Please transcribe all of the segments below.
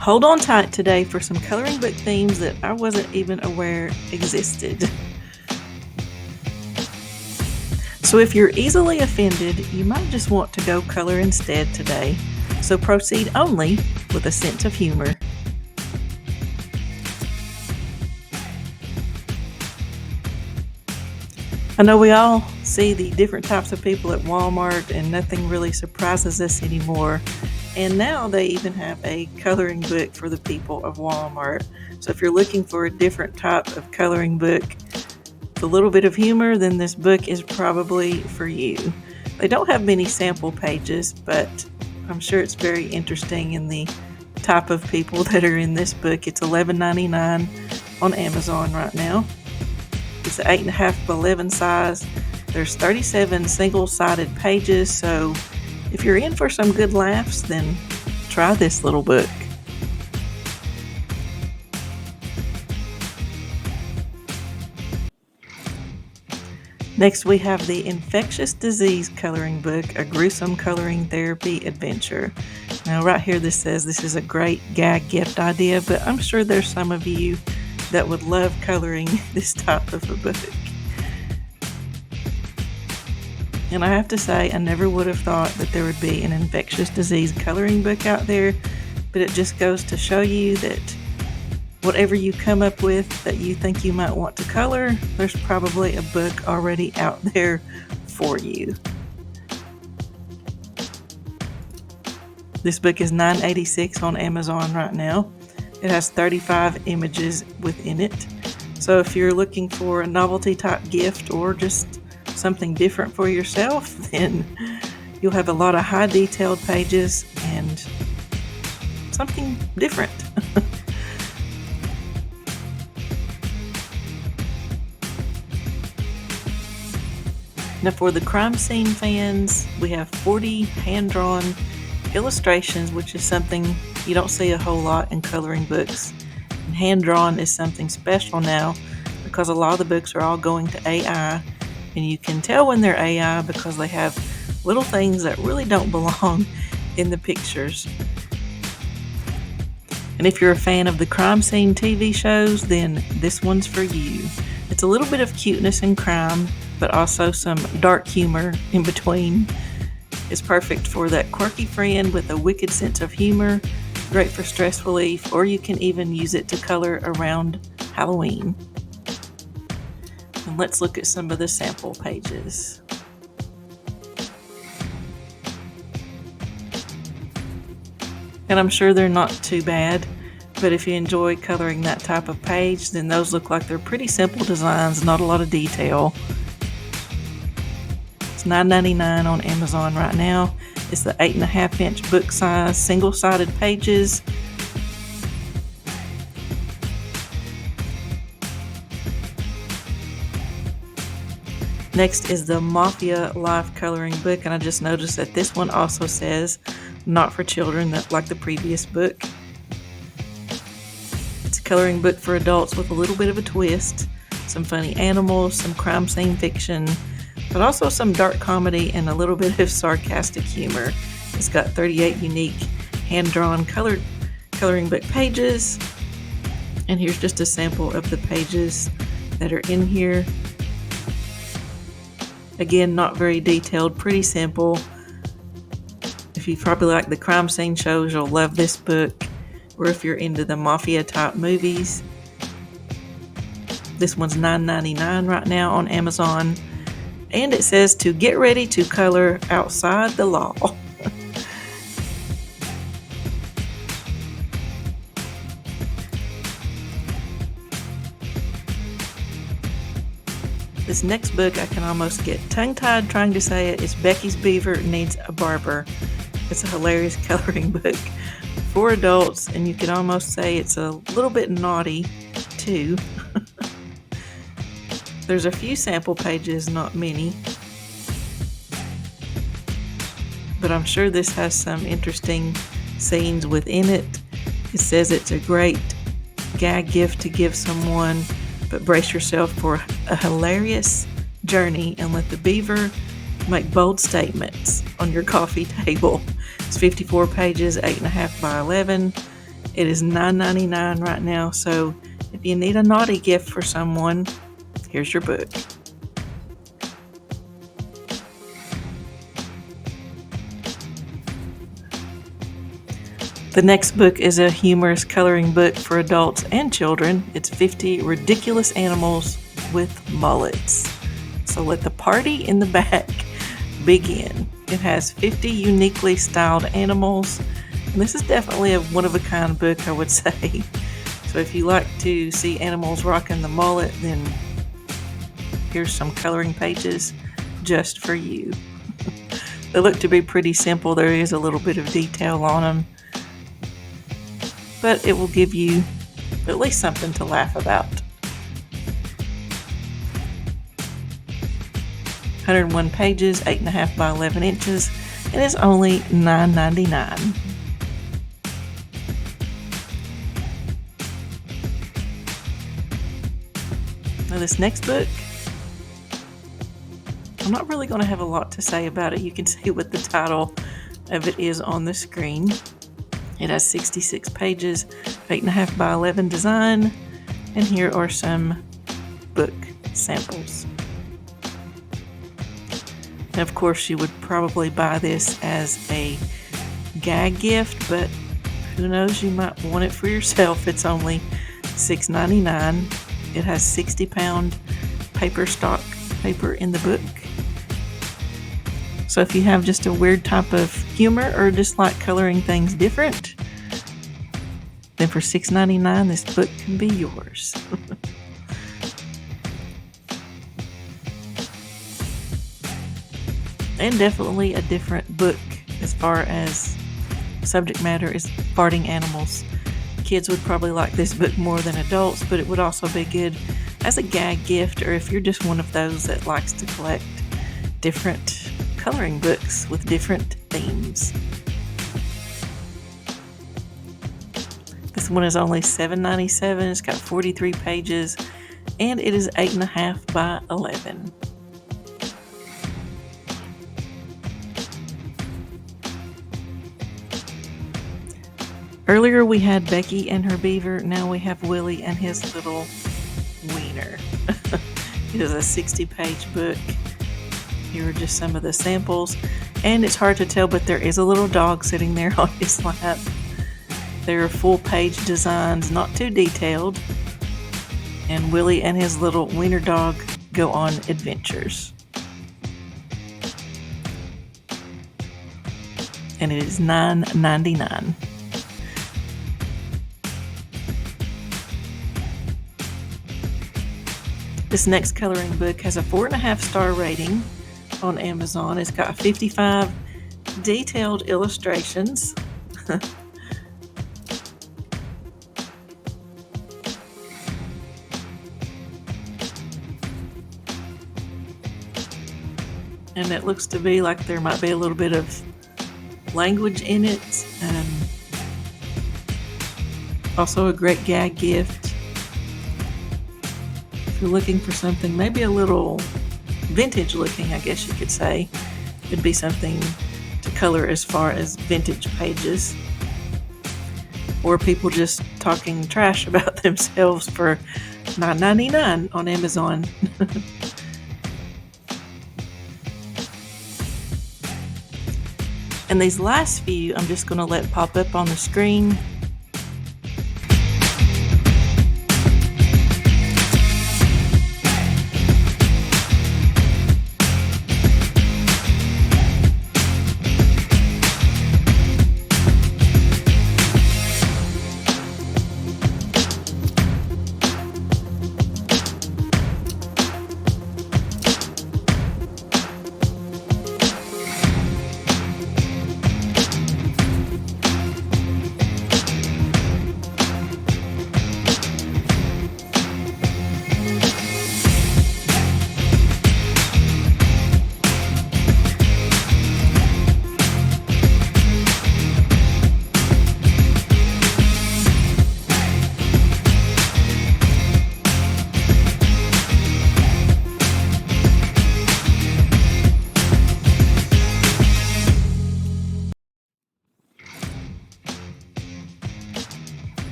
Hold on tight today for some coloring book themes that I wasn't even aware existed. So if you're easily offended, you might just want to go color instead today. So proceed only with a sense of humor. I know we all see the different types of people at Walmart and nothing really surprises us anymore. And now they even have a coloring book for the people of Walmart. So if you're looking for a different type of coloring book with a little bit of humor, then this book is probably for you. They don't have many sample pages, but I'm sure it's very interesting in the type of people that are in this book. It's $11.99 on Amazon right now. It's an 8.5 by 11 size. There's 37 single-sided pages, so if you're in for some good laughs, then try this little book. Next, we have the Infectious Disease Coloring Book, a gruesome coloring therapy adventure. Now, right here, this says this is a great gag gift idea, but I'm sure there's some of you that would love coloring this type of a book. And I have to say, I never would have thought that there would be an infectious disease coloring book out there, but it just goes to show you that whatever you come up with that you think you might want to color, there's probably a book already out there for you. This book is $9.86 on Amazon right now. It has 35 images within it. So if you're looking for a novelty type gift or just something different for yourself, then you'll have a lot of high detailed pages and something different. Now for the crime scene fans, we have 40 hand-drawn illustrations, which is something you don't see a whole lot in coloring books. And hand-drawn is something special now because a lot of the books are all going to AI, and you can tell when they're AI because they have little things that really don't belong in the pictures. And if you're a fan of the crime scene TV shows, then this one's for you. It's a little bit of cuteness and crime, but also some dark humor in between. It's perfect for that quirky friend with a wicked sense of humor, great for stress relief, or you can even use it to color around Halloween. And let's look at some of the sample pages. And I'm sure they're not too bad, but if you enjoy coloring that type of page, then those look like they're pretty simple designs, not a lot of detail. It's $9.99 on Amazon right now. It's the 8.5 inch book size, single-sided pages. Next is the Mafia Life Coloring Book, and I just noticed that this one also says not for children, like the previous book. It's a coloring book for adults with a little bit of a twist, some funny animals, some crime scene fiction, but also some dark comedy and a little bit of sarcastic humor. It's got 38 unique hand-drawn coloring book pages, and here's just a sample of the pages that are in here. Again, not very detailed, pretty simple. If you probably like the crime scene shows, you'll love this book. Or if you're into the Mafia type movies, this one's $9.99 right now on Amazon. And it says to get ready to color outside the law. This next book, I can almost get tongue-tied trying to say it. It's Becky's Beaver Needs a Barber. It's a hilarious coloring book for adults, and you can almost say it's a little bit naughty, too. There's a few sample pages, not many. But I'm sure this has some interesting scenes within it. It says it's a great gag gift to give someone, but brace yourself for a hilarious journey and let the beaver make bold statements on your coffee table. It's 54 pages, 8.5 by 11. It is $9.99 right now, so if you need a naughty gift for someone, here's your book. The next book is a humorous coloring book for adults and children. It's 50 ridiculous animals with mullets. So let the party in the back begin. It has 50 uniquely styled animals. And this is definitely a one-of-a-kind book, I would say. So if you like to see animals rocking the mullet, then here's some coloring pages just for you. They look to be pretty simple. There is a little bit of detail on them, but it will give you at least something to laugh about. 101 pages, 8.5 by 11 inches, and it's only $9.99. Now this next book, I'm not really going to have a lot to say about it. You can see what the title of it is on the screen. It has 66 pages, 8.5 by 11 design, and here are some book samples. And of course, you would probably buy this as a gag gift, but who knows, you might want it for yourself. It's only $6.99. It has 60-pound paper stock paper in the book. So if you have just a weird type of humor or just like coloring things different, then for $6.99, this book can be yours. And definitely a different book as far as subject matter is farting animals. Kids would probably like this book more than adults, but it would also be good as a gag gift, or if you're just one of those that likes to collect different coloring books with different themes. This one is only $7.97. It's got 43 pages, and it is 8.5 by 11. Earlier we had Becky and her beaver. Now we have Willy and his little wiener. It is a 60-page book. Here are just some of the samples. And it's hard to tell, but there is a little dog sitting there on his lap. There are full-page designs, not too detailed. And Willy and his little wiener dog go on adventures. And it is $9.99. This next coloring book has a 4.5-star rating on Amazon. It's got 55 detailed illustrations. And it looks to be like there might be a little bit of language in it. Also a great gag gift. If you're looking for something maybe a little vintage looking, I guess you could say, it'd be something to color as far as vintage pages, or people just talking trash about themselves for $9.99 on Amazon. And these last few I'm just going to let pop up on the screen.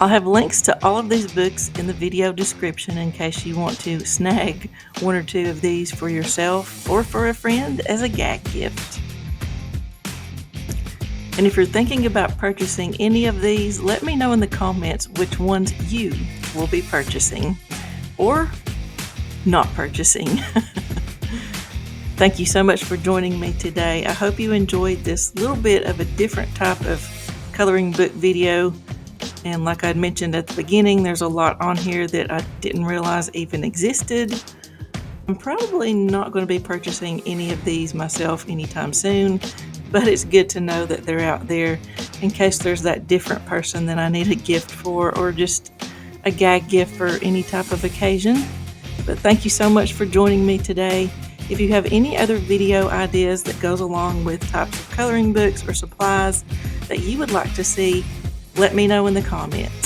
I'll have links to all of these books in the video description in case you want to snag one or two of these for yourself or for a friend as a gag gift. And if you're thinking about purchasing any of these, let me know in the comments which ones you will be purchasing or not purchasing. Thank you so much for joining me today. I hope you enjoyed this little bit of a different type of coloring book video. And like I mentioned at the beginning, there's a lot on here that I didn't realize even existed. I'm probably not going to be purchasing any of these myself anytime soon, but it's good to know that they're out there in case there's that different person that I need a gift for or just a gag gift for any type of occasion. But thank you so much for joining me today. If you have any other video ideas that goes along with types of coloring books or supplies that you would like to see, let me know in the comments.